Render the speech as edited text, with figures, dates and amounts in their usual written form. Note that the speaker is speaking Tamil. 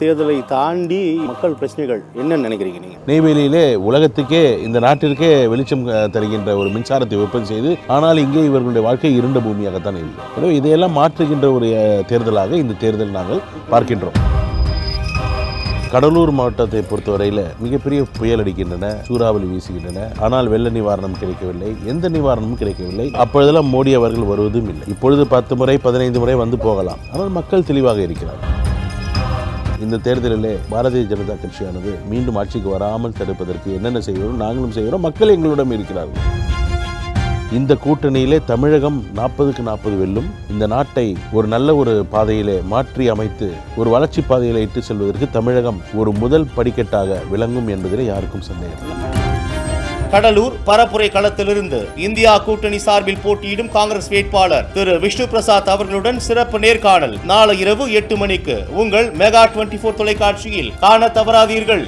தேர்தலை தாண்டி மக்கள் பிரச்சனைகள் என்ன நினைக்கிறீங்க நீங்க? நெய்வேலியிலே உலகத்துக்கே இந்த நாட்டிற்கே வெளிச்சம் தருகின்ற ஒரு மின்சாரத்தை உற்பத்தி செய்து, ஆனால் இங்கே இவர்களுடைய வாழ்க்கை இருண்ட பூமியாகத்தான் இருக்கிறது. எனவே இதையெல்லாம் மாற்றுகின்ற ஒரு தேர்தலாக இந்த தேர்தல் நாங்கள் பார்க்கின்றோம். கடலூர் மாவட்டத்தை பொறுத்தவரையில் மிகப்பெரிய புயல் அடிக்கின்றன, சூறாவளி வீசுகின்றன. ஆனால் வெள்ள நிவாரணம் கிடைக்கவில்லை, எந்த நிவாரணமும் கிடைக்கவில்லை. அப்பொழுதெல்லாம் மோடி அவர்கள் வருவதும் இல்லை. இப்பொழுது 10 முறை 15 முறை வந்து போகலாம், ஆனால் மக்கள் தெளிவாக இருக்கிறார். இந்த தேர்தலிலே பாரதிய ஜனதா கட்சியானது மீண்டும் ஆட்சிக்கு வராமல் தடுப்பதற்கு என்னென்ன செய்கிறோம், நாங்களும் செய்கிறோம், மக்கள் எங்களிடம் இருக்கிறார்கள். இந்த கூட்டணியிலே தமிழகம் 40க்கு 40 வெல்லும். இந்த நாட்டை ஒரு நல்ல ஒரு பாதையிலே மாற்றி அமைத்து ஒரு வளர்ச்சி பாதையிலே இட்டு செல்வதற்கு தமிழகம் ஒரு முதல் படிக்கட்டாக விளங்கும் என்பதிலே யாருக்கும் சந்தேகம் இல்லை. கடலூர் பரப்புரை களத்திலிருந்து இந்தியா கூட்டணி சார்பில் போட்டியிடும் காங்கிரஸ் வேட்பாளர் திரு விஷ்ணு பிரசாத் அவர்களுடன் சிறப்பு நேர்காணல் நாளை இரவு 8 மணிக்கு உங்கள் மெகா 24 தொலைக்காட்சியில் காண தவறாதீர்கள்.